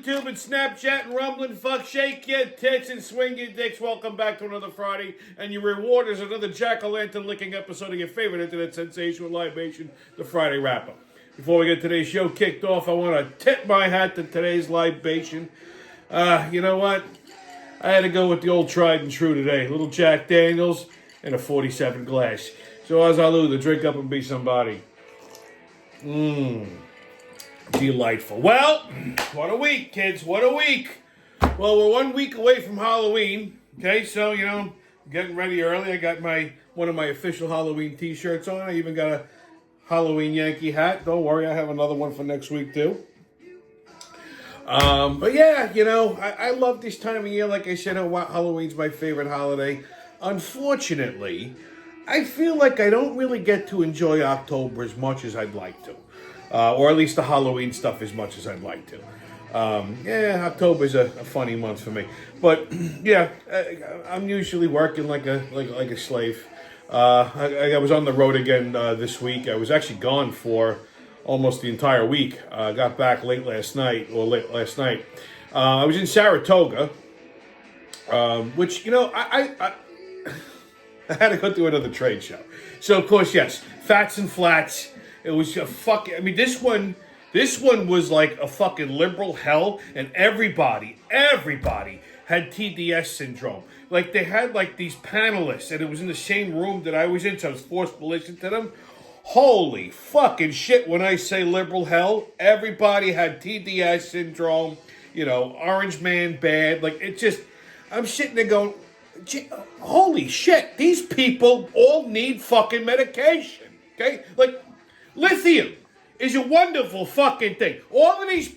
YouTube and Snapchat and rumbling fuck, shake your tits and swing your dicks. Welcome back to another Friday, and your reward is another jack-o'-lantern licking episode of your favorite internet sensation with libation, the Friday Wrap-Up. Before we get today's show kicked off, I want to tip my hat to today's libation. You know what? I had to go with the old tried and true today. Little Jack Daniels and a 47 glass. So as I lose, to drink up and be somebody. Delightful. Well, what a week, kids. What a week. Well, we're 1 week away from Halloween. Okay, so, you know, getting ready early. I got one of my official Halloween t-shirts on. I even got a Halloween Yankee hat. Don't worry, I have another one for next week, too. But yeah, you know, I love this time of year. Like I said, Halloween's my favorite holiday. Unfortunately, I feel like I don't really get to enjoy October as much as I'd like to. Or at least the Halloween stuff as much as I'd like to. Yeah, October's a funny month for me. But, yeah, I'm usually working like a slave. I was on the road again this week. I was actually gone for almost the entire week. I got back late last night. I was in Saratoga, which, you know, I had to go to another trade show. So, of course, yes, Fats and Flats. It was a fucking, I mean, this one was like a fucking liberal hell, and everybody had TDS syndrome. Like, they had, like, these panelists, and it was in the same room that I was in, so I was forced to listen to them. Holy fucking shit, when I say liberal hell, everybody had TDS syndrome, you know, orange man bad, like, it just, I'm sitting there going, holy shit, these people all need fucking medication, okay? Like, lithium is a wonderful fucking thing. All these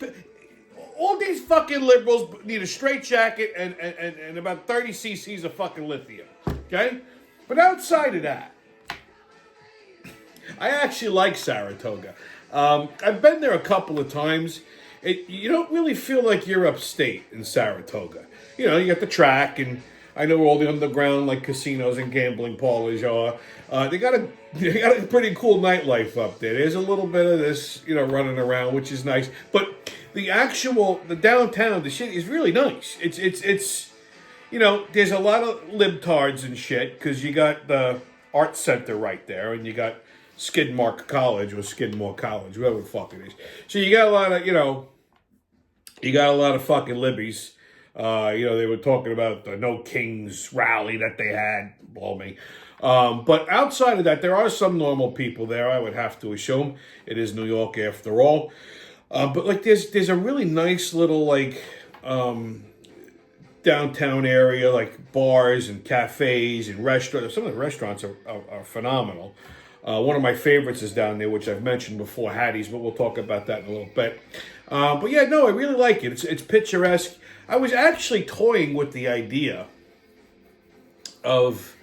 fucking liberals need a straitjacket and about 30 cc's of fucking lithium. Okay? But outside of that, I actually like Saratoga. I've been there a couple of times. You don't really feel like you're upstate in Saratoga. You know, you got the track, and I know where all the underground like casinos and gambling parlors are. They got a pretty cool nightlife up there. There's a little bit of this, you know, running around, which is nice. But the downtown, the shit is really nice. It's you know, there's a lot of Libtards and shit because you got the art center right there, and you got Skidmore College, whatever the fuck it is. So you got a lot of fucking libbies. You know, they were talking about the No Kings rally that they had. Blow me. But outside of that, there are some normal people there, I would have to assume. It is New York after all. But like there's a really nice little like downtown area, like bars and cafes and restaurants. Some of the restaurants are phenomenal. One of my favorites is down there, which I've mentioned before, Hattie's, but we'll talk about that in a little bit. But yeah, no, I really like it. It's picturesque. I was actually toying with the idea of,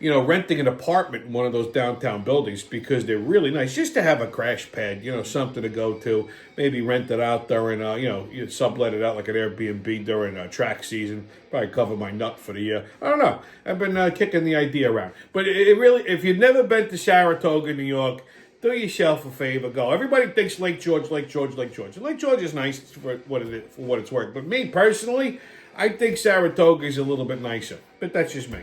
you know, renting an apartment in one of those downtown buildings because they're really nice. Just to have a crash pad, you know, something to go to. Maybe rent it out during, you know, you sublet it out like an Airbnb during track season. Probably cover my nut for the year. I don't know. I've been kicking the idea around. But it really, if you've never been to Saratoga, New York, do yourself a favor, go. Everybody thinks Lake George. Lake George is nice for what it's worth. But me, personally, I think Saratoga is a little bit nicer. But that's just me.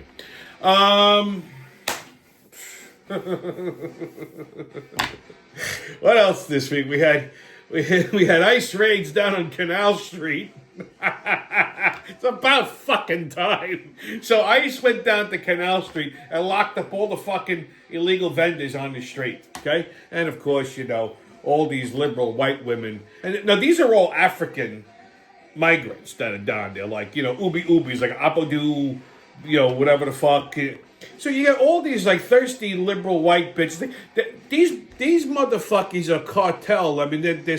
What else this week? We had ice raids down on Canal Street. It's about fucking time. So ICE went down to Canal Street and locked up all the fucking illegal vendors on the street. Okay? And of course, you know, all these liberal white women. And now these are all African migrants that are down there. Like, you know, Ubis, like Apodoo, you know, whatever the fuck. So you got all these like thirsty liberal white bitches. These motherfuckers are cartel. I mean, they're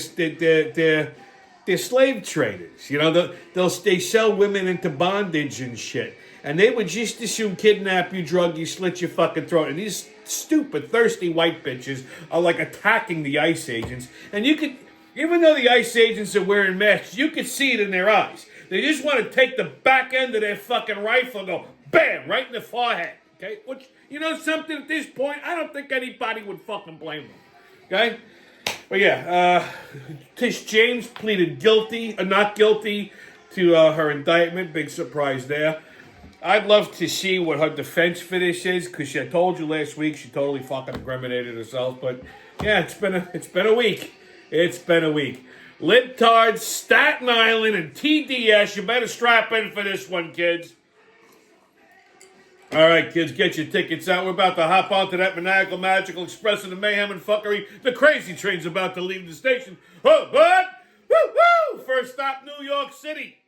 slave traders. You know, they sell women into bondage and shit. And they would just as soon kidnap you, drug you, slit your fucking throat. And these stupid, thirsty white bitches are like attacking the ICE agents. And you could, even though the ICE agents are wearing masks, you could see it in their eyes. They just want to take the back end of their fucking rifle and go, bam, right in the forehead. Okay? Which, you know something, at this point, I don't think anybody would fucking blame them. Okay? But yeah, Tish James pleaded not guilty to her indictment. Big surprise there. I'd love to see what her defense for this is, because I told you last week she totally fucking incriminated herself. But yeah, it's been a week. It's been a week. Libtards, Staten Island, and TDS. You better strap in for this one, kids. All right, kids, get your tickets out. We're about to hop onto that maniacal, magical express of the mayhem and fuckery. The crazy train's about to leave the station. Oh, what? Woo-hoo! First stop, New York City.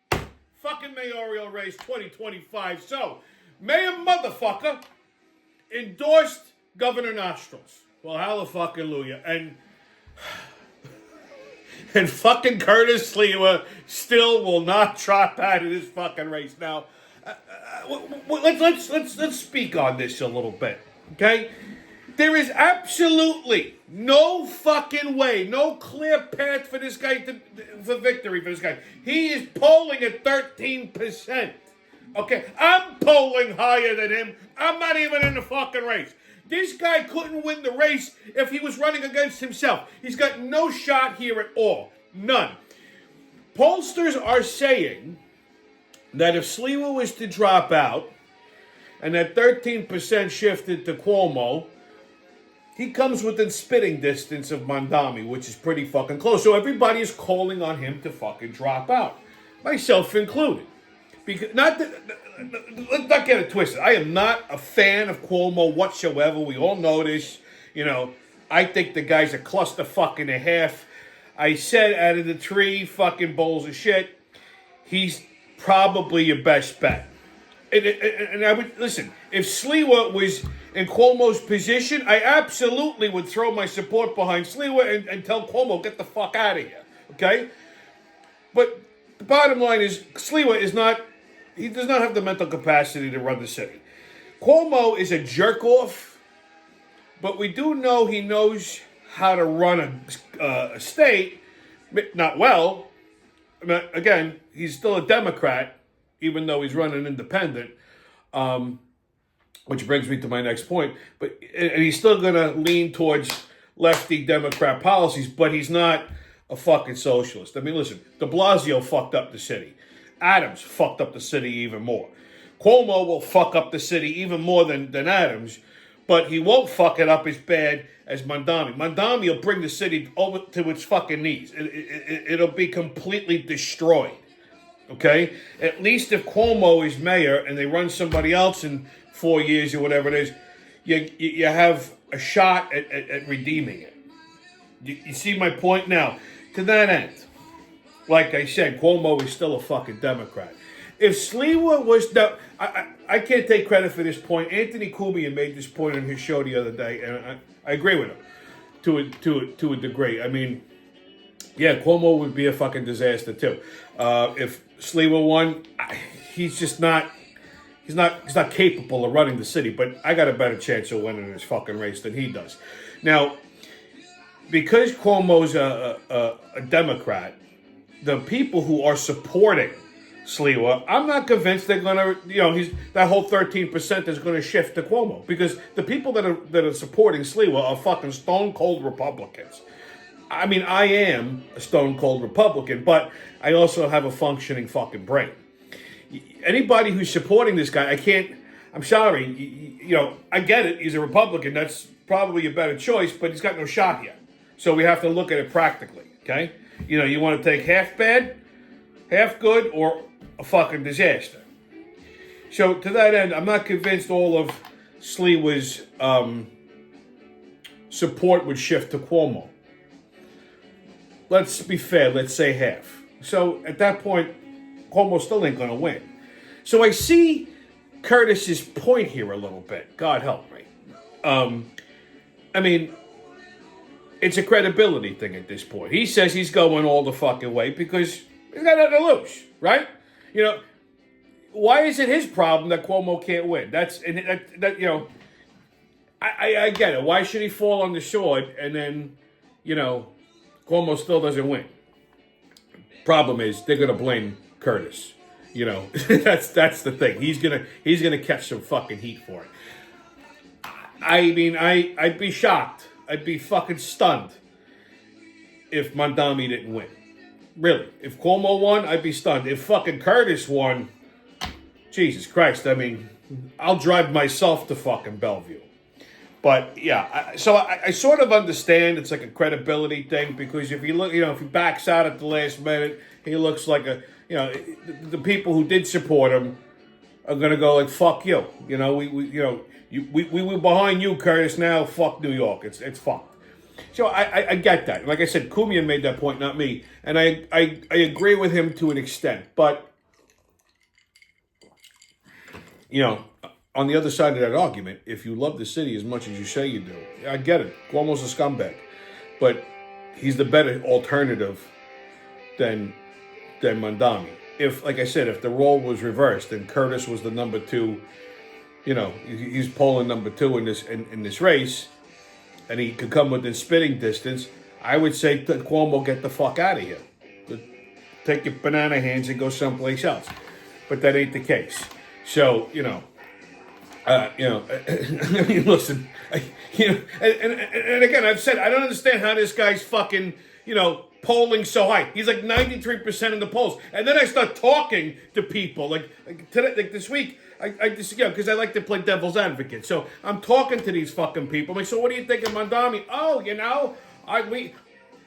Fucking mayoral race 2025. So, Mayor Motherfucker endorsed Governor Nostrils. Well, hallelujah. And fucking Curtis Sliwa still will not drop out of this fucking race. Now, let's speak on this a little bit, okay? There is absolutely no fucking way, no clear path for this guy for victory for this guy. He is polling at 13%. Okay, I'm polling higher than him. I'm not even in the fucking race. This guy couldn't win the race if he was running against himself. He's got no shot here at all. None. Pollsters are saying that if Sliwa was to drop out and that 13% shifted to Cuomo, he comes within spitting distance of Mondami, which is pretty fucking close. So everybody is calling on him to fucking drop out, myself included. Because let's not get it twisted. I am not a fan of Cuomo whatsoever. We all know this. You know, I think the guy's a clusterfuck and a half. I said out of the three fucking bowls of shit, he's probably your best bet. And I would, listen, if Sliwa was in Cuomo's position, I absolutely would throw my support behind Sliwa and tell Cuomo, get the fuck out of here, okay? But the bottom line is, Sliwa he does not have the mental capacity to run the city. Cuomo is a jerk-off, but we do know he knows how to run a state, not well. Again, he's still a Democrat, even though he's running independent, which brings me to my next point. And he's still going to lean towards lefty Democrat policies, but he's not a fucking socialist. I mean, listen, de Blasio fucked up the city. Adams fucked up the city even more. Cuomo will fuck up the city even more than Adams, but he won't fuck it up as bad as Mondami. Mondami will bring the city over to its fucking knees. It'll be completely destroyed. Okay? At least if Cuomo is mayor and they run somebody else in 4 years or whatever it is, you have a shot at redeeming it. You see my point? Now, to that end, like I said, Cuomo is still a fucking Democrat. If Sliwa was... Now, I can't take credit for this point. Anthony Cumia made this point on his show the other day, and I agree with him to a degree. I mean, yeah, Cuomo would be a fucking disaster too. If Sliwa won, he's just not... He's not capable of running the city, but I got a better chance of winning this fucking race than he does. Now, because Cuomo's a Democrat, the people who are supporting Sliwa, I'm not convinced they're going to, that whole 13% is going to shift to Cuomo, because the people that are supporting Sliwa are fucking stone cold Republicans. I mean, I am a stone cold Republican, but I also have a functioning fucking brain. Anybody who's supporting this guy, I'm sorry, I get it, he's a Republican, that's probably a better choice, but he's got no shot yet. So we have to look at it practically, okay? You want to take half bad, half good, or a fucking disaster. So to that end, I'm not convinced all of Sliwa's support would shift to Cuomo. Let's be fair, let's say half. So at that point, Cuomo still ain't going to win. So I see Curtis's point here a little bit. God help me. I mean, it's a credibility thing at this point. He says he's going all the fucking way because he's got nothing to lose, right? Why is it his problem that Cuomo can't win? I get it. Why should he fall on the sword and then, Cuomo still doesn't win? Problem is, they're gonna blame Curtis. That's the thing. He's gonna catch some fucking heat for it. I mean, I'd be shocked. I'd be fucking stunned if Mondami didn't win. Really. If Cuomo won, I'd be stunned. If fucking Curtis won, Jesus Christ, I mean, I'll drive myself to fucking Bellevue. But yeah, I sort of understand it's like a credibility thing because if you look, if he backs out at the last minute, he looks like the people who did support him are gonna go like fuck you. We were behind you, Curtis. Now fuck New York. It's fucked. So I get that. Like I said, Kumian made that point, not me, and I agree with him to an extent, but on the other side of that argument, if you love the city as much as you say you do, I get it. Cuomo's a scumbag. But he's the better alternative than Mondami. If, like I said, if the role was reversed and Curtis was the number two, he's polling number two in this race, and he could come within spitting distance, I would say to Cuomo, get the fuck out of here. Take your banana hands and go someplace else. But that ain't the case. So, listen, and again, I've said, I don't understand how this guy's fucking, polling so high. He's like 93% in the polls. And then I start talking to people, like today, like this week, I just, because I like to play devil's advocate. So I'm talking to these fucking people. I'm like, so what do you think of Mondami? Oh,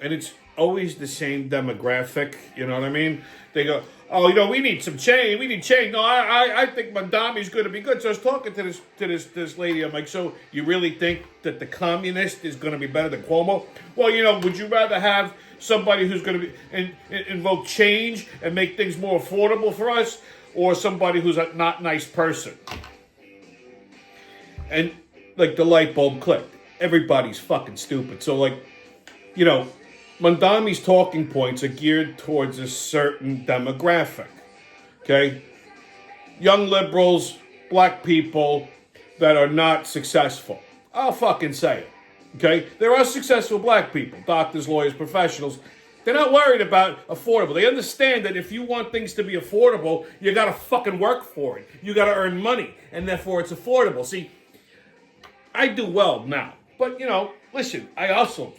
and it's always the same demographic, you know what I mean? They go, oh, we need some change. We need change. No, I think Mondami's going to be good. So I was talking to this lady. I'm like, so you really think that the communist is going to be better than Cuomo? Well, would you rather have somebody who's going to be invoke change and make things more affordable for us, or somebody who's a not nice person? And like the light bulb clicked. Everybody's fucking stupid. So Mondami's talking points are geared towards a certain demographic, okay? Young liberals, black people that are not successful. I'll fucking say it, okay? There are successful black people, doctors, lawyers, professionals. They're not worried about affordable. They understand that if you want things to be affordable, you gotta fucking work for it. You gotta earn money, and therefore it's affordable. See, I do well now, but listen, I hustled.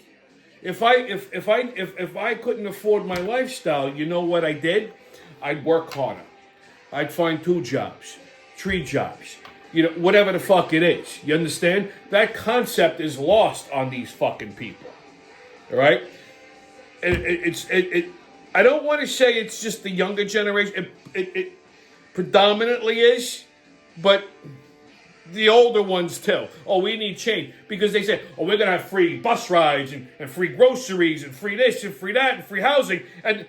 If I couldn't afford my lifestyle, you know what I did? I'd work harder. I'd find 2 jobs, 3 jobs, whatever the fuck it is. You understand? That concept is lost on these fucking people. All right? I don't want to say it's just the younger generation. It predominantly is, but the older ones too. Oh, we need change. Because they say, oh, we're going to have free bus rides and free groceries and free this and free that and free housing. And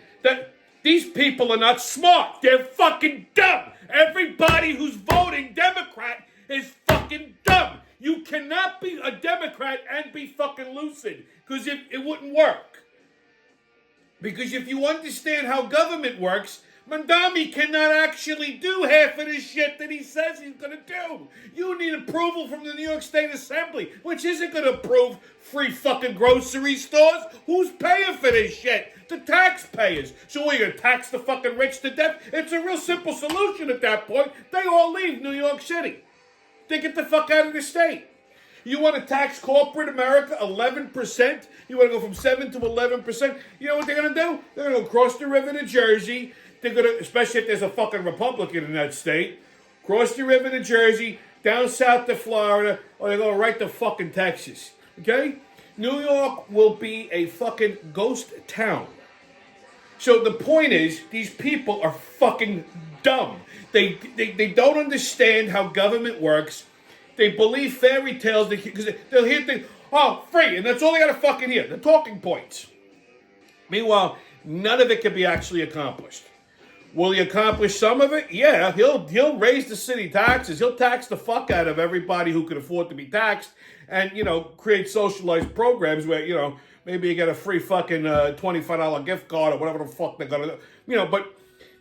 these people are not smart. They're fucking dumb. Everybody who's voting Democrat is fucking dumb. You cannot be a Democrat and be fucking lucid. Because it wouldn't work. Because if you understand how government works, Mondami cannot actually do half of this shit that he says he's going to do. You need approval from the New York State Assembly, which isn't going to approve free fucking grocery stores. Who's paying for this shit? The taxpayers. So we're going to tax the fucking rich to death? It's a real simple solution at that point. They all leave New York City. They get the fuck out of the state. You want to tax corporate America 11%? You want to go from 7 to 11%? You know what they're going to do? They're going to go across the river to Jersey. They're going to, especially if there's a fucking Republican in that state, cross the river to Jersey, down south to Florida, or they go right to fucking Texas. Okay? New York will be a fucking ghost town. So the point is, these people are fucking dumb. They don't understand how government works. They believe fairy tales because they'll hear things, oh, free, and that's all they got to fucking hear, the talking points. Meanwhile, none of it can be actually accomplished. Will he accomplish some of it? Yeah, he'll raise the city taxes. He'll tax the fuck out of everybody who can afford to be taxed, and create socialized programs where maybe you get a free fucking $25 gift card or whatever the fuck they're gonna do. But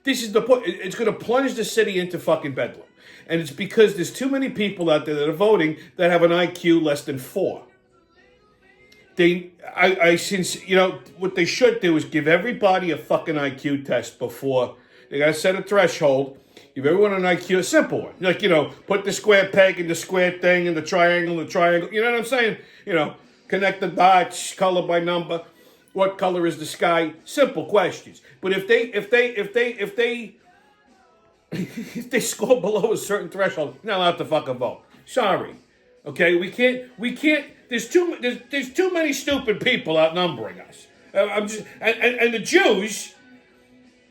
this is the point. It's gonna plunge the city into fucking bedlam, and it's because there's too many people out there that are voting that have an IQ less than 4. What they should do is give everybody a fucking IQ test before. They got to set a threshold. Give everyone an IQ, a simple one. Like, put the square peg in the square thing and the triangle. You know what I'm saying? Connect the dots, color by number. What color is the sky? Simple questions. But if they if they score below a certain threshold, you're not allowed to fucking vote. Sorry. Okay, we can't. There's too many stupid people outnumbering us. And the Jews.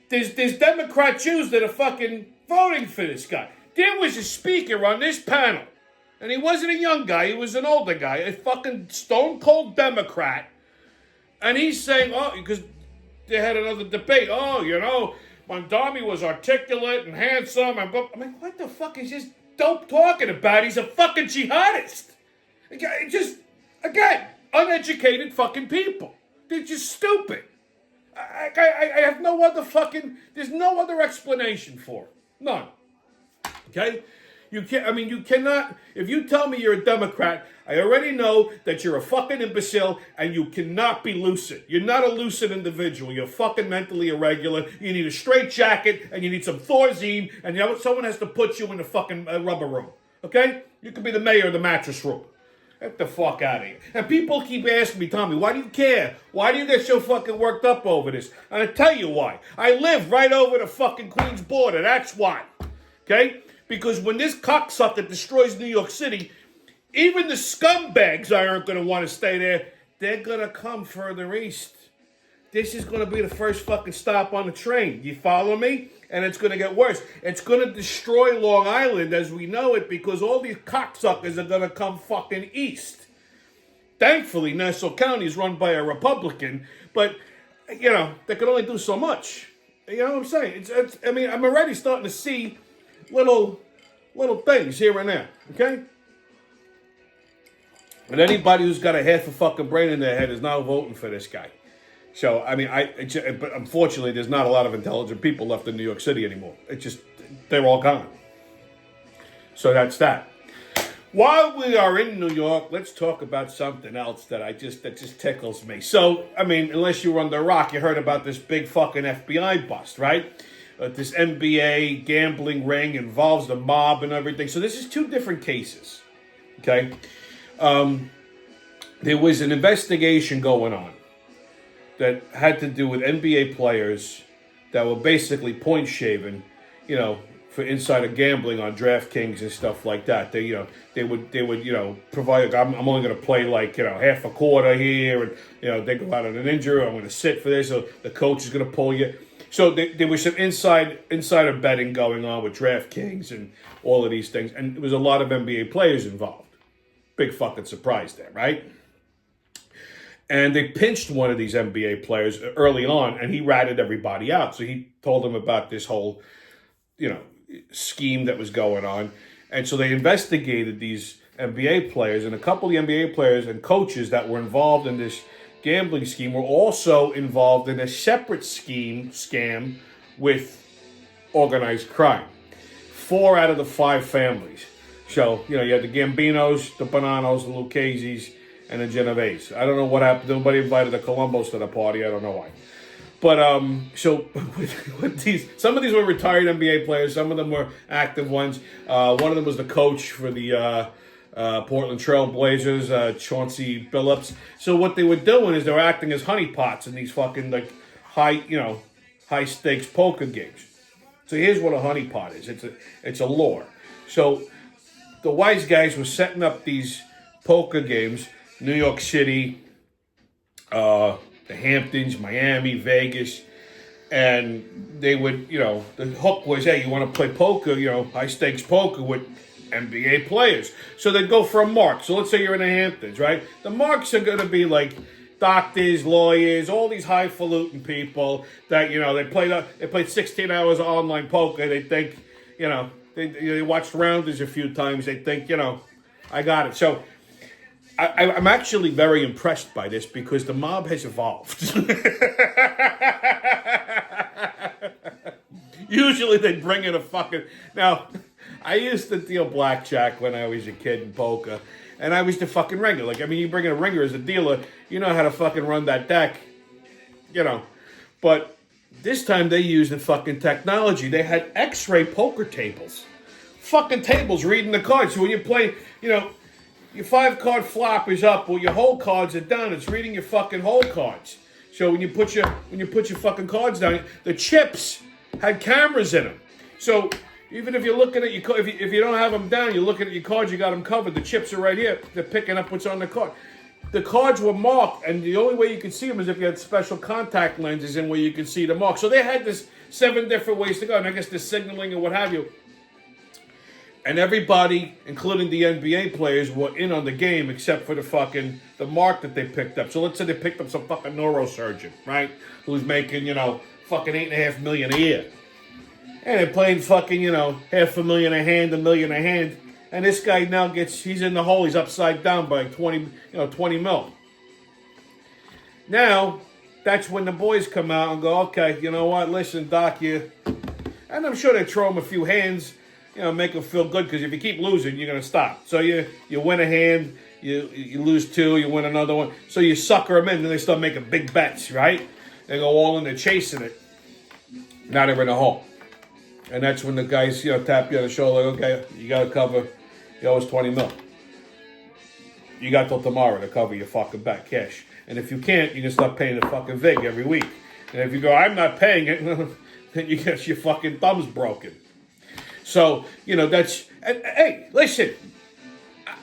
There's Democrat Jews that are fucking voting for this guy. There was a speaker on this panel, and he wasn't a young guy. He was an older guy, a fucking stone cold Democrat, and he's saying, oh, because they had another debate. Oh, Mondami was articulate and handsome. I'm like, what the fuck is this dope talking about? He's a fucking jihadist. Again, uneducated fucking people. They're just stupid. I have no other there's no other explanation for it. None. Okay? You cannot, if you tell me you're a Democrat, I already know that you're a fucking imbecile and you cannot be lucid. You're not a lucid individual. You're fucking mentally irregular. You need a straight jacket and you need some Thorazine and someone has to put you in the fucking rubber room. Okay? You could be the mayor of the mattress room. Get the fuck out of here. And people keep asking me, Tommy, why do you care? Why do you get so fucking worked up over this? And I tell you why. I live right over the fucking Queens border. That's why. Okay? Because when this cocksucker destroys New York City, even the scumbags aren't going to want to stay there. They're going to come further east. This is going to be the first fucking stop on the train. You follow me? And it's going to get worse. It's going to destroy Long Island as we know it because all these cocksuckers are going to come fucking east. Thankfully, Nassau County is run by a Republican, but, they can only do so much. You know what I'm saying? I'm already starting to see little things here and there, okay? And anybody who's got a half a fucking brain in their head is now voting for this guy. So, but unfortunately, there's not a lot of intelligent people left in New York City anymore. They're all gone. So that's that. While we are in New York, let's talk about something else that just tickles me. So, unless you were under a rock, you heard about this big fucking FBI bust, right? This NBA gambling ring involves the mob and everything. So this is two different cases, okay? There was an investigation going on that had to do with NBA players that were basically point shaving, for insider gambling on DraftKings and stuff like that. They would provide. I'm only going to play half a quarter here, and they go out on an injury. I'm going to sit for this. So the coach is going to pull you. So there was some insider betting going on with DraftKings and all of these things, and there was a lot of NBA players involved. Big fucking surprise there, right? And they pinched one of these NBA players early on, and he ratted everybody out. So he told them about this whole, scheme that was going on. And so they investigated these NBA players, and a couple of the NBA players and coaches that were involved in this gambling scheme were also involved in a separate scam with organized crime. 4 out of the 5 families. So, you had the Gambinos, the Bonanos, the Lucchese's, and the Genovese. I don't know what happened. Nobody invited the Columbos to the party. I don't know why. But, so, some of these were retired NBA players. Some of them were active ones. One of them was the coach for the Portland Trail Blazers, Chauncey Billups. So what they were doing is they were acting as honeypots in these fucking, high stakes poker games. So here's what a honeypot is. It's a lure. So the wise guys were setting up these poker games, New York City, the Hamptons, Miami, Vegas, and they would, the hook was, hey, you want to play poker, high stakes poker with NBA players. So they'd go for a mark. So let's say you're in the Hamptons, right? The marks are going to be like doctors, lawyers, all these highfalutin people that, they played 16 hours of online poker. They think, they watched Rounders a few times. They think, I got it. So I'm actually very impressed by this because the mob has evolved. Usually they bring in a fucking... Now, I used to deal blackjack when I was a kid in poker, and I was the fucking ringer. You bring in a ringer as a dealer, you know how to fucking run that deck, But this time they used the fucking technology. They had X-ray poker tables. Fucking tables reading the cards. So when you play, your 5-card flop is up, or your hole cards are down. It's reading your fucking hole cards. So when you put your fucking cards down, the chips had cameras in them. So even if you're looking at your, if you don't have them down, you're looking at your cards, you got them covered. The chips are right here. They're picking up what's on the card. The cards were marked, and the only way you could see them is if you had special contact lenses in where you could see the mark. So they had this 7 different ways to go, and I guess the signaling or what have you. And everybody, including the NBA players, were in on the game except for the mark that they picked up. So let's say they picked up some fucking neurosurgeon, right? Who's making, fucking $8.5 million a year. And they're playing fucking, $500,000 a hand, $1 million a hand. And this guy now he's in the hole, he's upside down by 20 mil. Now, that's when the boys come out and go, okay, you know what, listen, Doc, and I'm sure they throw him a few hands, make him feel good, because if you keep losing, you're going to stop. So you win a hand, you lose 2, you win another one. So you sucker them in, and they start making big bets, right? They go all in, they're chasing it. Now they're in a hole. And that's when the guys, tap you on the shoulder, like, okay, you got to cover, you owe us 20 mil. You got till tomorrow to cover your fucking back cash. And if you can't, you can start paying the fucking VIG every week. And if you go, I'm not paying it, then you get your fucking thumbs broken. So, that's, and, hey, listen,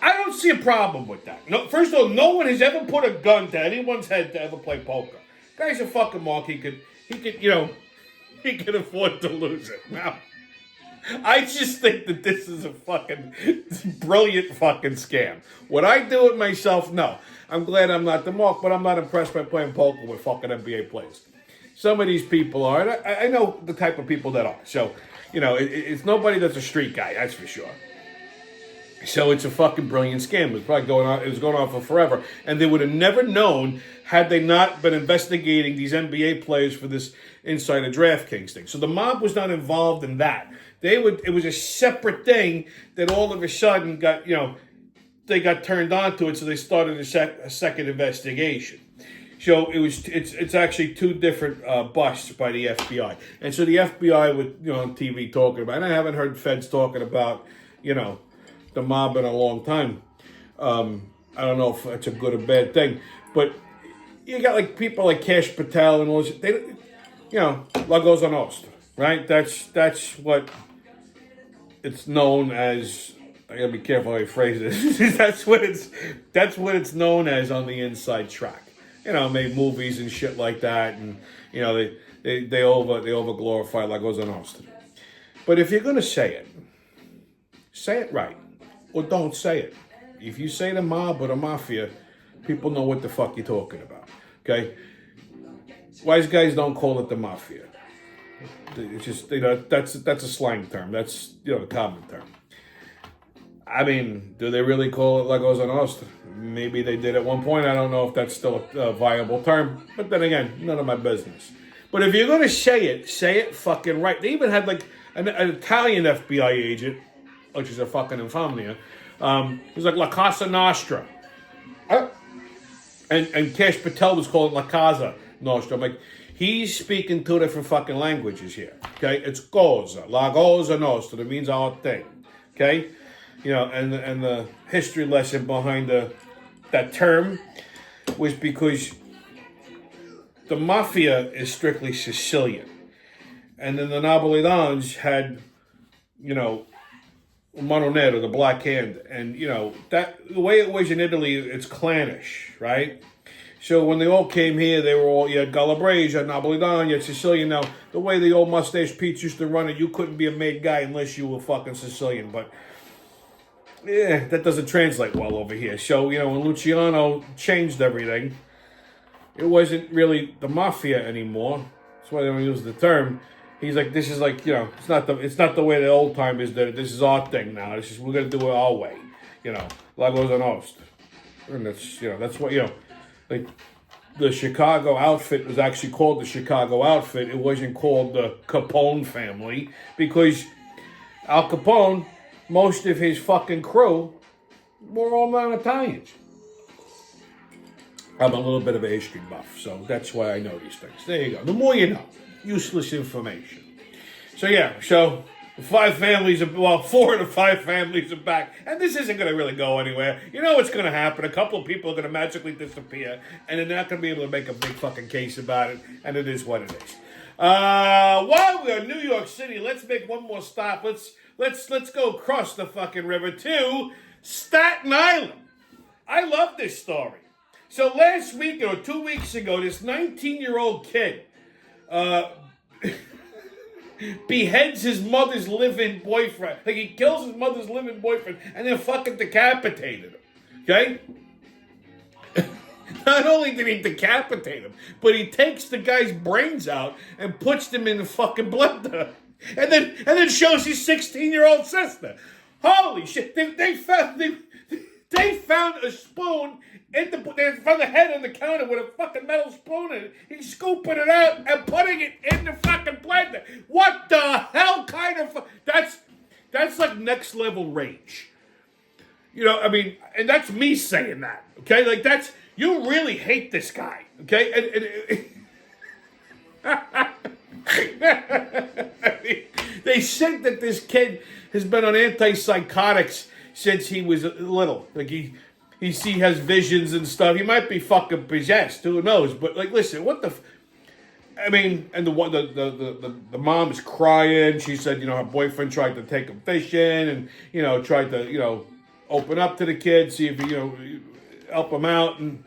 I don't see a problem with that. No, first of all, no one has ever put a gun to anyone's head to ever play poker. Guy's a fucking mark, he could, he can afford to lose it. Now, I just think that this is a fucking brilliant fucking scam. Would I do it myself? No. I'm glad I'm not the mark, but I'm not impressed by playing poker with fucking NBA players. Some of these people are, and I know the type of people that are. So, it's nobody that's a street guy, that's for sure. So it's a fucking brilliant scam. It was probably going on for forever. And they would have never known had they not been investigating these NBA players for this insider DraftKings thing. So the mob was not involved in that. It was a separate thing that all of a sudden got, they got turned on to it, so they started a second investigation. So it's actually 2 different busts by the FBI. And so the FBI was, on TV talking about, and I haven't heard feds talking about, the mob in a long time. I don't know if that's a good or bad thing, but you got like people like Cash Patel and all this, La Cosa Nostra, right? That's what it's known as. I gotta be careful how I phrase it. that's what it's known as on the inside track. Made movies and shit like that, and they over glorify La Cosa Nostra. But if you're gonna say it right, or don't say it. If you say the mob or the mafia, people know what the fuck you're talking about. Okay? Wise guys don't call it the mafia. It's just, that's a slang term. That's, a common term. I mean, do they really call it La Cosa Nostra? Maybe they did at one point. I don't know if that's still a viable term. But then again, none of my business. But if you're going to say it fucking right. They even had like an Italian FBI agent, which is a fucking infamia. It was like La Casa Nostra. And Cash Patel was called La Casa Nostra. I'm like, he's speaking 2 different fucking languages here. Okay? It's Cosa. La Cosa Nostra. It means our thing. Okay? And the history lesson behind that term was because the mafia is strictly Sicilian. And then the Napolitans had, Mano Nero, the Black Hand, and that the way it was in Italy, it's clannish, right? So when they all came here, they were all, you had Calabrese, you had Napolitan, you had Sicilian. Now, the way the old Mustache Pete's used to run it, you couldn't be a made guy unless you were fucking Sicilian, but that doesn't translate well over here. So, when Luciano changed everything, it wasn't really the mafia anymore. That's why they don't use the term. He's like, this is like, it's not the way the old time is. That this is our thing now. We're gonna do it our way. La Cosa Nostra, and that's what like the Chicago outfit was actually called the Chicago outfit. It wasn't called the Capone family because Al Capone, most of his fucking crew were all non-Italians. I'm a little bit of a history buff, so that's why I know these things. There you go. The more you know. Useless information. So 5 families, well, 4 of the 5 families are back. And this isn't going to really go anywhere. You know what's going to happen? A couple of people are going to magically disappear, and they're not going to be able to make a big fucking case about it, and it is what it is. While we're in New York City, let's make one more stop. Let's go across the fucking river to Staten Island. I love this story. So last week or 2 weeks ago, this 19-year-old kid beheads his mother's live-in boyfriend. Like, he kills his mother's live-in boyfriend and then fucking decapitated him. Okay? Not only did he decapitate him, but he takes the guy's brains out and puts them in the fucking blender. And then shows his 16-year-old sister. Holy shit. They found a spoon they found the head on the counter with a fucking metal spoon in it. He's scooping it out and putting it in the fucking blender. What the hell kind of... That's like next level rage. You know, I mean, and that's me saying that, okay? Like, that's... You really hate this guy, okay? They said that this kid has been on antipsychotics since he was little. Like, he has visions and stuff. He might be fucking possessed. Who knows? But, like, listen, what the... I mean, and the mom is crying. She said, you know, her boyfriend tried to take him fishing and, you know, tried to, you know, open up to the kid, see if he, you know, help him out. And,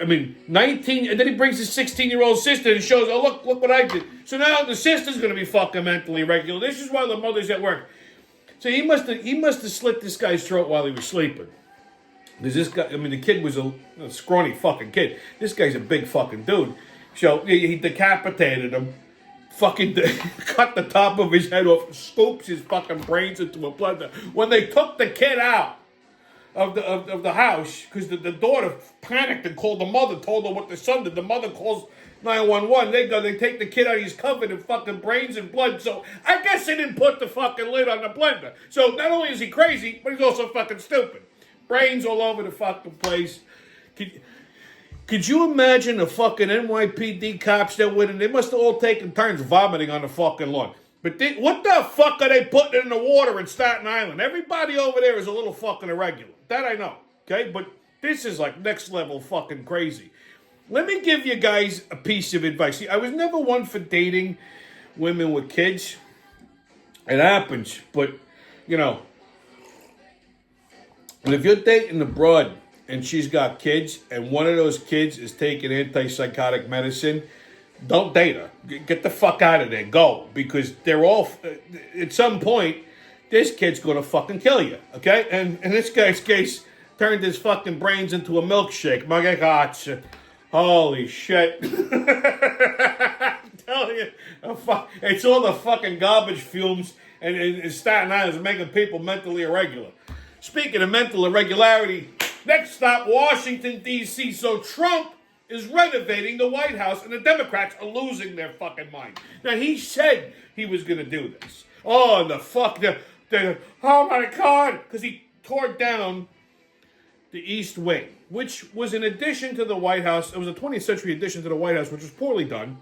I mean, 19, and then he brings his 16-year-old sister and shows, oh, look what I did. So now the sister's going to be fucking mentally irregular. This is why the mother's at work. So he must have slit this guy's throat while he was sleeping. Because this guy, I mean, the kid was a scrawny fucking kid. This guy's a big fucking dude. So he decapitated him, fucking cut the top of his head off, scoops his fucking brains into a blender. When they took the kid out of the house, because the daughter panicked and called the mother, told her what the son did. The mother calls 911. They take the kid out. He's covered in fucking brains and blood. So I guess they didn't put the fucking lid on the blender. So not only is he crazy, but he's also fucking stupid. Brains all over the fucking place. Could you imagine the fucking NYPD cops that went in? They must have all taken turns vomiting on the fucking lawn. But what the fuck are they putting in the water in Staten Island? Everybody over there is a little fucking irregular. That I know, okay? But this is like next level fucking crazy. Let me give you guys a piece of advice. See, I was never one for dating women with kids. It happens, but, you know, if you're dating a broad and she's got kids and one of those kids is taking antipsychotic medicine, don't date her. Get the fuck out of there. Go. Because they're all... At some point, this kid's going to fucking kill you. Okay? And in this guy's case, turned his fucking brains into a milkshake. My God. Holy shit. I'm telling you. It's all the fucking garbage fumes and Staten Island is making people mentally irregular. Speaking of mental irregularity, next stop, Washington, D.C. So Trump is renovating the White House, and the Democrats are losing their fucking mind. Now, he said he was going to do this. Oh, the fuck, oh my God, because he tore down the East Wing, which was an addition to the White House. It was a 20th century addition to the White House, which was poorly done.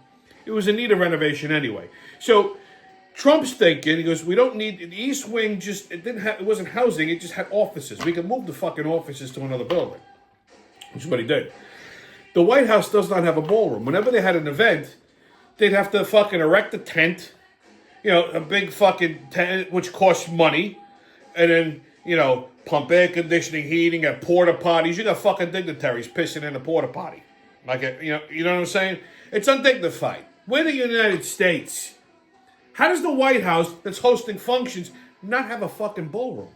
It was in need of renovation anyway. So Trump's thinking, he goes, we don't need, the East Wing it wasn't housing, it just had offices. We can move the fucking offices to another building, which is what he did. The White House does not have a ballroom. Whenever they had an event, they'd have to fucking erect a tent, you know, a big fucking tent, which costs money, and then, you know, pump air conditioning, heating, and porta potties. You got fucking dignitaries pissing in a porta potty. Like, you know what I'm saying? It's undignified. We're the United States. How does the White House, that's hosting functions, not have a fucking ballroom?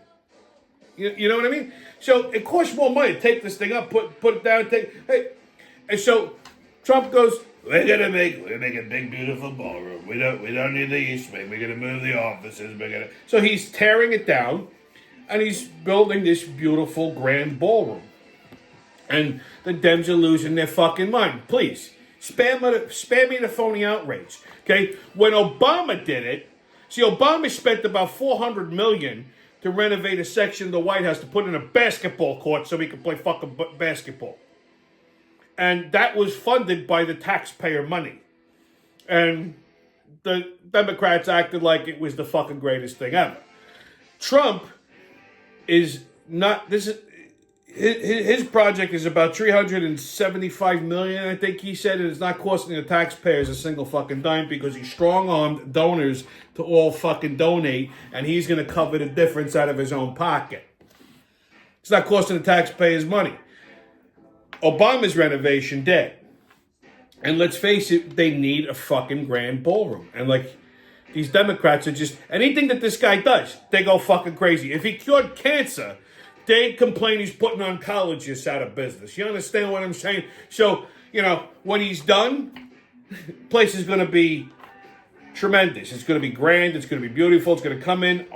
You know what I mean? So it costs more money to take this thing up, put it down, hey. And so Trump goes, we're gonna make a big beautiful ballroom. We don't need the East Wing. We're gonna move the offices. So he's tearing it down, and he's building this beautiful grand ballroom. And the Dems are losing their fucking mind. Please spare me the phony outrage. Okay, when Obama did it, see, Obama spent about $400 million to renovate a section of the White House to put in a basketball court so he could play fucking basketball. And that was funded by the taxpayer money. And the Democrats acted like it was the fucking greatest thing ever. Trump is not. This is his project is about $375 million, I think he said, and it's not costing the taxpayers a single fucking dime because he strong-armed donors to all fucking donate, and he's going to cover the difference out of his own pocket. It's not costing the taxpayers money. Obama's renovation did. And let's face it, they need a fucking grand ballroom. And like, these Democrats are just, anything that this guy does, they go fucking crazy. If he cured cancer, they complain he's putting oncologists out of business. You understand what I'm saying? So, when he's done, the place is going to be tremendous. It's going to be grand. It's going to be beautiful. It's going to come in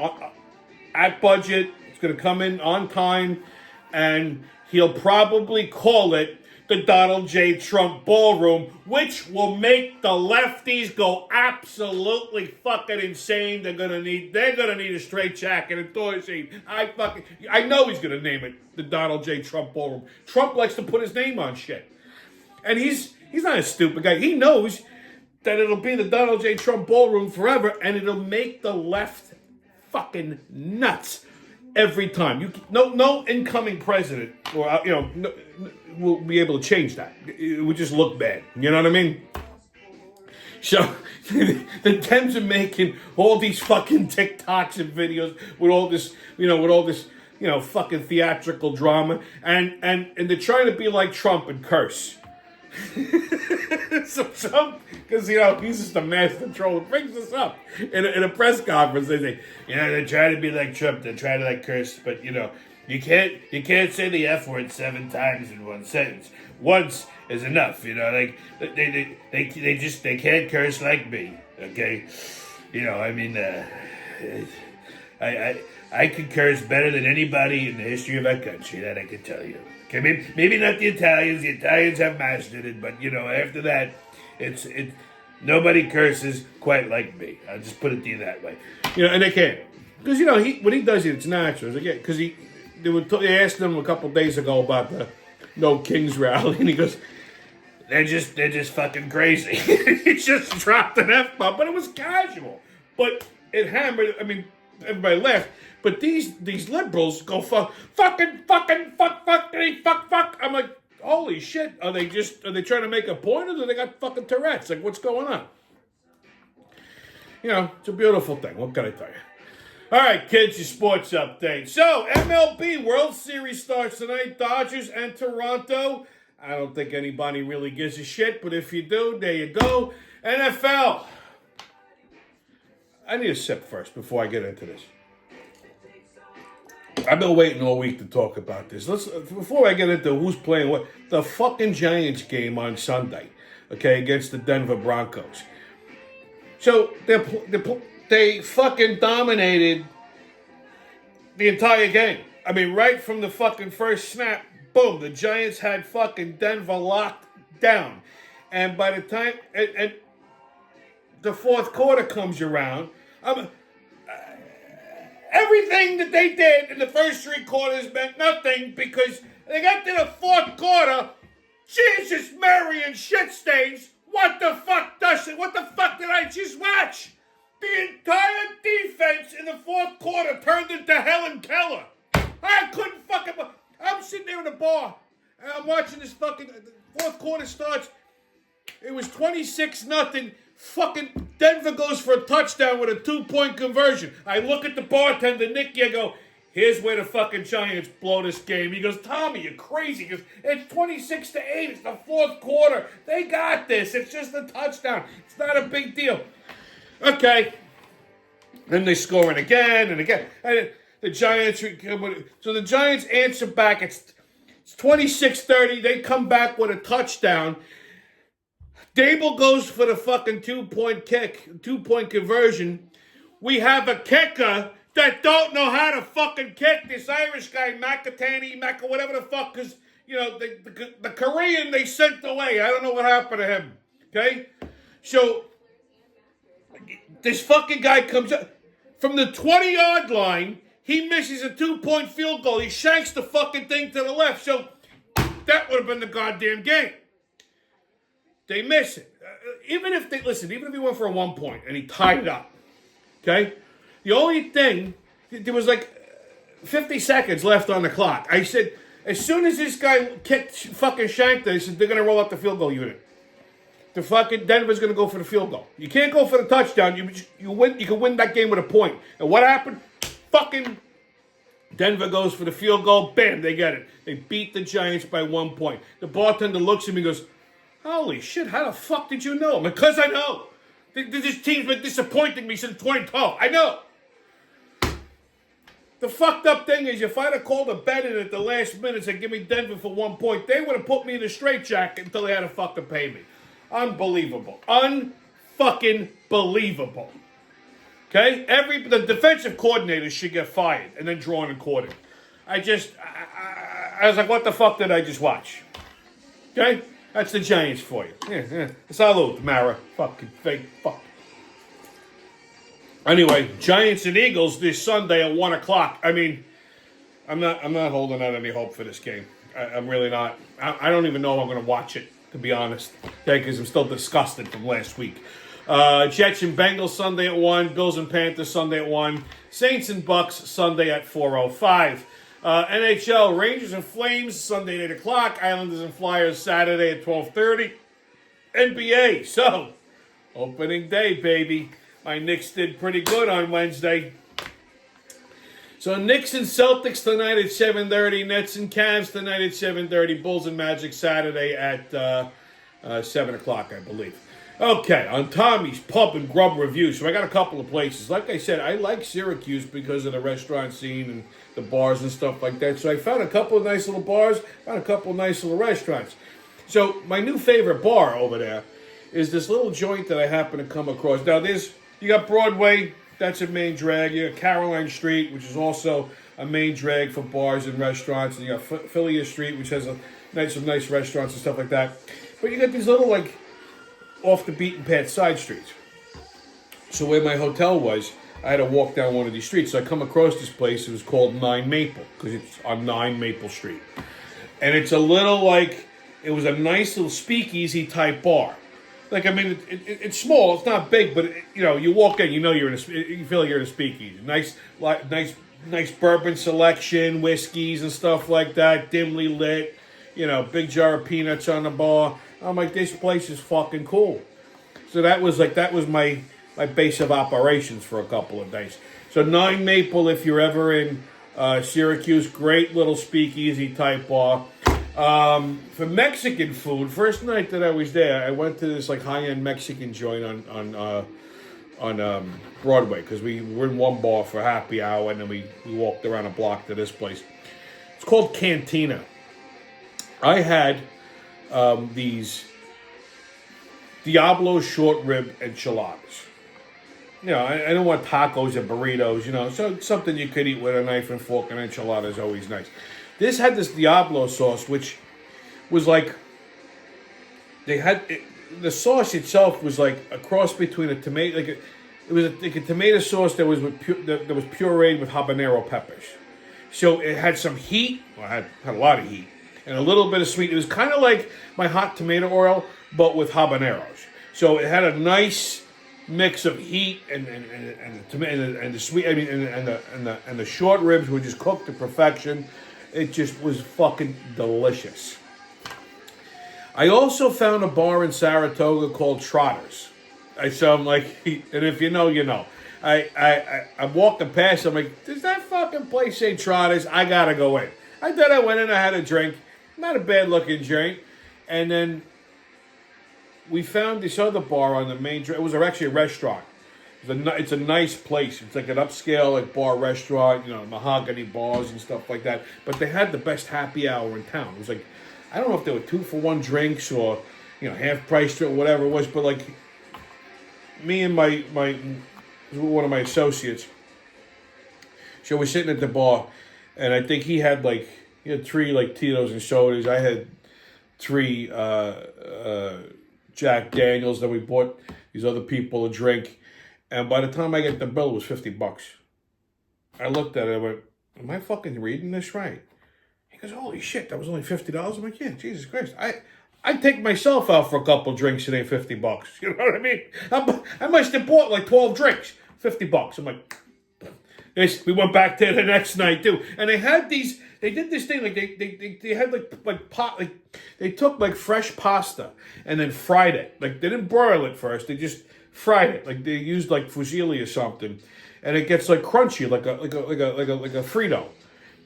at budget. It's going to come in on time. And he'll probably call it the Donald J. Trump Ballroom, which will make the lefties go absolutely fucking insane. They're gonna need a straight jacket and toilet seat. I know he's gonna name it the Donald J. Trump Ballroom. Trump likes to put his name on shit, and he's not a stupid guy. He knows that it'll be the Donald J. Trump Ballroom forever, and it'll make the left fucking nuts every time. No incoming president or will be able to change that. It would just look bad. You know what I mean? So the Dems are making all these fucking TikToks and videos with all this, fucking theatrical drama, and they're trying to be like Trump and curse. So Trump, because he's just a master troll, brings this up in a press conference. They say, they're trying to be like Trump, they're trying to curse, but you can't say the F word 7 times in one sentence. Once is enough, they can't curse like me, okay? I can curse better than anybody in the history of our country, that I can tell you. Okay, maybe not the Italians. The Italians have mastered it, but after that, it's nobody curses quite like me. I'll just put it to you that way. And they can't, because when he does it, it's natural. Again, because they asked him a couple days ago about the No Kings rally, and he goes, they're just fucking crazy. He just dropped an F-bomb, but it was casual. But it hammered. I mean, everybody laughed. But these liberals go fuck. I'm like, holy shit. Are they trying to make a point, or do they got fucking Tourette's? Like, what's going on? It's a beautiful thing. What can I tell you? All right, kids, your sports update. So, MLB World Series starts tonight. Dodgers and Toronto. I don't think anybody really gives a shit, but if you do, there you go. NFL. I need a sip first before I get into this. I've been waiting all week to talk about this. Before I get into who's playing what, the fucking Giants game on Sunday, okay, against the Denver Broncos. So they fucking dominated the entire game. I mean, right from the fucking first snap, boom, the Giants had fucking Denver locked down. And by the time and the fourth quarter comes around, everything that they did in the first 3 quarters meant nothing, because they got to the fourth quarter. Jesus, Mary, and shit stains. What the fuck, Dustin? What the fuck did I just watch? The entire defense in the fourth quarter turned into Helen Keller. I couldn't fucking. I'm sitting there in the bar, and I'm watching this fucking. The fourth quarter starts. It was 26-0. Fucking Denver goes for a touchdown with a 2-point conversion. I look at the bartender, Nicky, I go, here's where the fucking Giants blow this game. He goes, Tommy, you're crazy. He goes, it's 26-8. It's the fourth quarter. They got this. It's just a touchdown. It's not a big deal. Okay. Then they score it again and again. And the Giants, so the Giants answer back. It's 26-30. They come back with a touchdown. Dable goes for the fucking 2-point kick, 2-point conversion. We have a kicker that don't know how to fucking kick. This Irish guy, whatever the fuck, because, the Korean they sent away. I don't know what happened to him, okay? So, this fucking guy comes up from the 20-yard line. He misses a 2-point field goal. He shanks the fucking thing to the left. So, that would have been the goddamn game. They miss it. even if he went for a 1 point and he tied it up, okay? The only thing, there was like 50 seconds left on the clock. I said, as soon as this guy fucking shanked it, I said, they're going to roll up the field goal unit. The fucking Denver's going to go for the field goal. You can't go for the touchdown. You win. You can win that game with a point. And what happened? Fucking Denver goes for the field goal. Bam, they get it. They beat the Giants by 1 point. The bartender looks at me and goes, holy shit, how the fuck did you know? Because I know. This team's been disappointing me since 2012. I know. The fucked up thing is, if I'd have called a bet in at the last minute and give me Denver for 1 point, they would have put me in a straitjacket until they had to fucking pay me. Unbelievable. Unfucking believable. Okay? The defensive coordinator should get fired and then drawn and quartered. I was like, what the fuck did I just watch? Okay? That's the Giants for you. Yeah. Salute, Mara. Fucking fake fuck. Anyway, Giants and Eagles this Sunday at 1 o'clock. I mean, I'm not holding out any hope for this game. I'm really not. I don't even know if I'm going to watch it, to be honest. Okay, because I'm still disgusted from last week. Jets and Bengals Sunday at 1. Bills and Panthers Sunday at 1. Saints and Bucks Sunday at 4:05. NHL Rangers and Flames Sunday at 8 o'clock. Islanders and Flyers Saturday at 12:30. NBA. So, opening day, baby. My Knicks did pretty good on Wednesday. So Knicks and Celtics tonight at 7:30. Nets and Cavs tonight at 7:30. Bulls and Magic Saturday at 7 o'clock, I believe. Okay, on Tommy's Pub and Grub Review. So I got a couple of places. Like I said, I like Syracuse because of the restaurant scene and the bars and stuff like that. So I found a couple of nice little bars, found a couple of nice little restaurants. So my new favorite bar over there is this little joint that I happen to come across. Now, you got Broadway, that's a main drag. You got Caroline Street, which is also a main drag for bars and restaurants. And you got Philia Street, which has some nice restaurants and stuff like that. But you got these little, like, off the beaten path side streets. So where my hotel was, I had to walk down one of these streets. So I come across this place. It was called 9 Maple, because it's on 9 Maple Street. And it's a little like, it was a nice little speakeasy type bar. Like, I mean, it's small, it's not big, but you walk in, you feel like you're in a speakeasy. Nice bourbon selection, whiskeys and stuff like that, dimly lit. Big jar of peanuts on the bar. I'm like, this place is fucking cool. So that was my base of operations for a couple of days. So 9 Maple, if you're ever in Syracuse, great little speakeasy type bar. For Mexican food, first night that I was there, I went to this like high-end Mexican joint on Broadway, because we were in one bar for happy hour, and then we walked around a block to this place. It's called Cantina. I had these Diablo short rib enchiladas. I don't want tacos or burritos, so something you could eat with a knife and fork, and enchilada is always nice. This had this Diablo sauce, which was like, the sauce itself was like a cross between a tomato, it was like a tomato sauce that was pureed with habanero peppers. So it had some heat, well, it had a lot of heat, and a little bit of sweet. It was kind of like my hot tomato oil, but with habaneros. So it had a nice mix of heat and the sweet. I mean, and the short ribs were just cooked to perfection. It just was fucking delicious. I also found a bar in Saratoga called Trotters. So I'm like, and if you know, you know. I'm walking past, I'm like, does that fucking place say Trotters? I gotta go in. I did. I went in, I had a drink. Not a bad looking drink. And then we found this other bar on the main drink. It was actually a restaurant. It's a nice place. It's like an upscale like bar restaurant, mahogany bars and stuff like that. But they had the best happy hour in town. It was like, I don't know if they were 2-for-1 drinks or half price or whatever it was. But like me and one of my associates, so we're sitting at the bar, and I think he had 3 like Tito's and sodas. I had 3 Jack Daniels. Then we bought these other people a drink. And by the time I get the bill, it was $50. I looked at it, I went, am I fucking reading this right? He goes, holy shit, that was only $50? I'm like, yeah, Jesus Christ. I take myself out for a couple drinks today, $50. You know what I mean? I must have bought like 12 drinks, $50. I'm like, we went back there the next night too, and they had these. They did this thing like they had they took like fresh pasta and then fried it. Like they didn't broil it first. They just fried it. Like they used like fusilli or something, and it gets like crunchy like a Frito.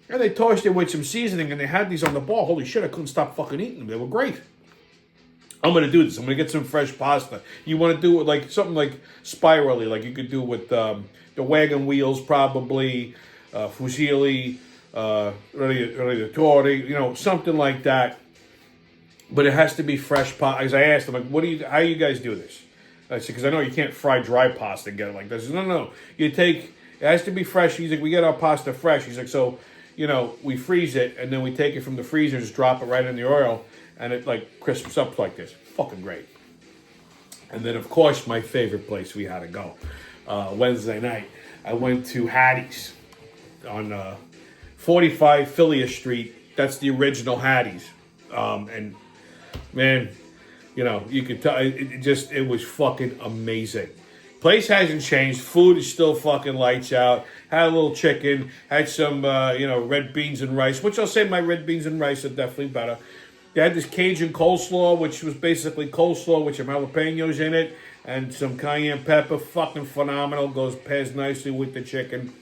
And they tossed it with some seasoning, and they had these on the bar. Holy shit! I couldn't stop fucking eating them. They were great. I'm gonna do this. I'm gonna get some fresh pasta. You want to do it like something like spirally, like you could do with the wagon wheels, probably fusilli, ready, something like that. But it has to be fresh pasta. As I asked them, like, how do you guys do this? I said, because I know you can't fry dry pasta and get it like this. No. It has to be fresh. He's like, we get our pasta fresh. He's like, so, we freeze it and then we take it from the freezer, just drop it right in the oil, and it like crisps up like this. Fucking great. And then, of course, my favorite place we had to go. Wednesday night, I went to Hattie's on 45 Philia Street. That's the original Hattie's. And man, you could tell it was fucking amazing. Place hasn't changed. Food is still fucking lights out. Had a little chicken. Had some, red beans and rice, which I'll say my red beans and rice are definitely better. They had this Cajun coleslaw, which was basically coleslaw with some jalapenos in it and some cayenne pepper. Fucking phenomenal. Pairs nicely with the chicken.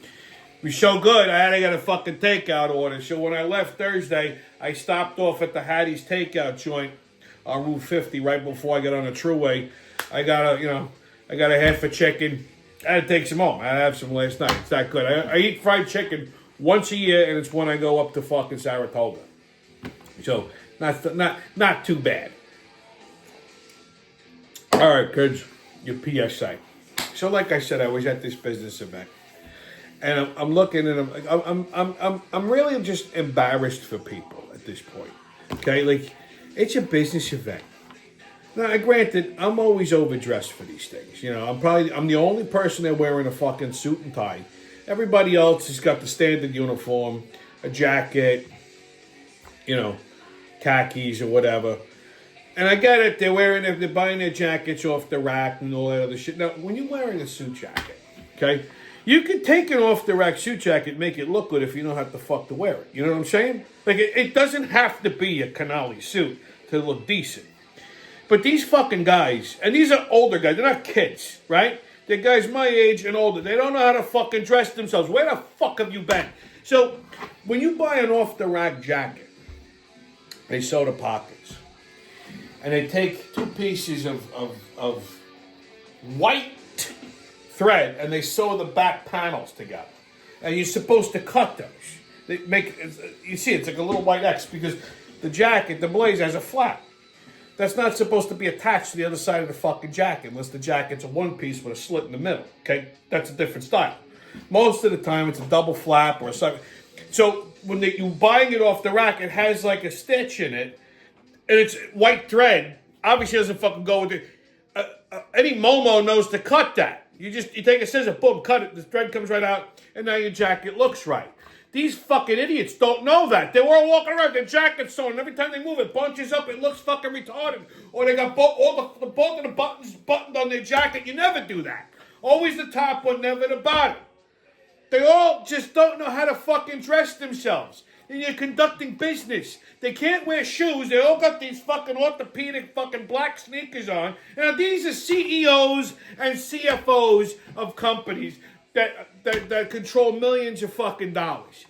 It was so good, I had to get a fucking takeout order. So when I left Thursday, I stopped off at the Hattie's takeout joint on Route 50 right before I got on the Trueway. I got a half a chicken. I had to take some home. I had some last night. It's that good. I eat fried chicken once a year, and it's when I go up to fucking Saratoga. So not too bad. All right, kids, your PSA. So like I said, I was at this business event, and I'm looking and I'm really just embarrassed for people at this point. Okay, like it's a business event. Now, granted, I'm always overdressed for these things. I'm the only person there wearing a fucking suit and tie. Everybody else has got the standard uniform, a jacket, khakis or whatever. And I get it, they're buying their jackets off the rack and all that other shit. Now, when you're wearing a suit jacket, okay, you can take an off the rack suit jacket and make it look good if you know how the fuck to wear it. You know what I'm saying? Like, it doesn't have to be a canali suit to look decent. But these fucking guys, and these are older guys, they're not kids, right? They're guys my age and older. They don't know how to fucking dress themselves. Where the fuck have you been? So, when you buy an off-the-rack jacket, they sew the pockets. And they take two pieces of white thread and they sew the back panels together. And you're supposed to cut those. You see, it's like a little white X because the jacket, the blazer, has a flap. That's not supposed to be attached to the other side of the fucking jacket unless the jacket's a one piece with a slit in the middle. Okay? That's a different style. Most of the time it's a double flap or something. So when you're buying it off the rack, it has like a stitch in it and it's white thread. Obviously doesn't fucking go with it. Any Momo knows to cut that. You take a scissor, boom, cut it. The thread comes right out and now your jacket looks right. These fucking idiots don't know that. They were all walking around, their jackets sewn, and every time they move it bunches up, it looks fucking retarded. Or they got both of the buttons buttoned on their jacket. You never do that. Always the top one, never the bottom. They all just don't know how to fucking dress themselves. And you're conducting business. They can't wear shoes. They all got these fucking orthopedic fucking black sneakers on. Now these are CEOs and CFOs of companies that control millions of fucking dollars.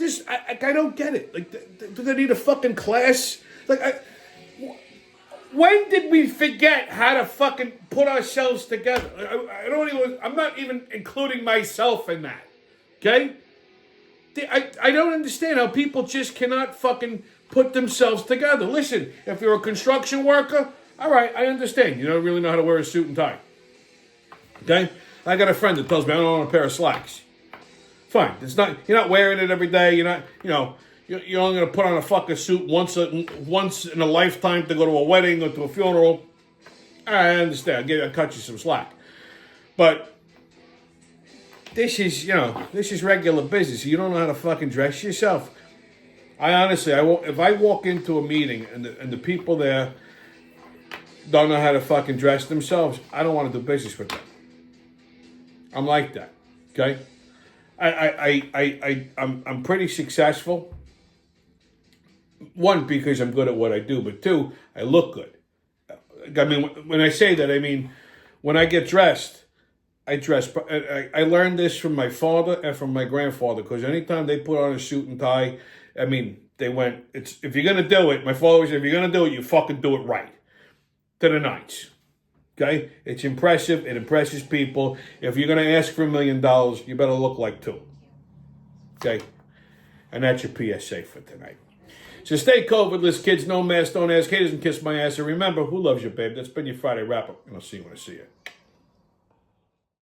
I don't get it. Like, do they need a fucking class? Like, when did we forget how to fucking put ourselves together? I'm not even including myself in that. Okay? I don't understand how people just cannot fucking put themselves together. Listen, if you're a construction worker, all right, I understand. You don't really know how to wear a suit and tie. Okay? I got a friend that tells me I don't want a pair of slacks. Fine. You're not wearing it every day. You're not, you're only going to put on a fucking suit once in a lifetime to go to a wedding or to a funeral. I understand. I'll cut you some slack. But this is regular business. You don't know how to fucking dress yourself. I honestly, if I walk into a meeting and the people there don't know how to fucking dress themselves, I don't want to do business with them. I'm like that. Okay? I'm pretty successful. One, because I'm good at what I do, but two, I look good. I mean, when I say that, I mean, when I get dressed, I dress. I learned this from my father and from my grandfather, because anytime they put on a suit and tie, I mean, they went, if you're going to do it, my father said, if you're going to do it, you fucking do it right. To the nines. Okay? It's impressive. It impresses people. If you're going to ask for $1 million, you better look like two. Okay? And that's your PSA for tonight. So stay COVIDless, kids. No mask, don't ask haters, and kiss my ass. And remember, who loves you, babe? That's been your Friday wrap-up, and I'll see you when I see you.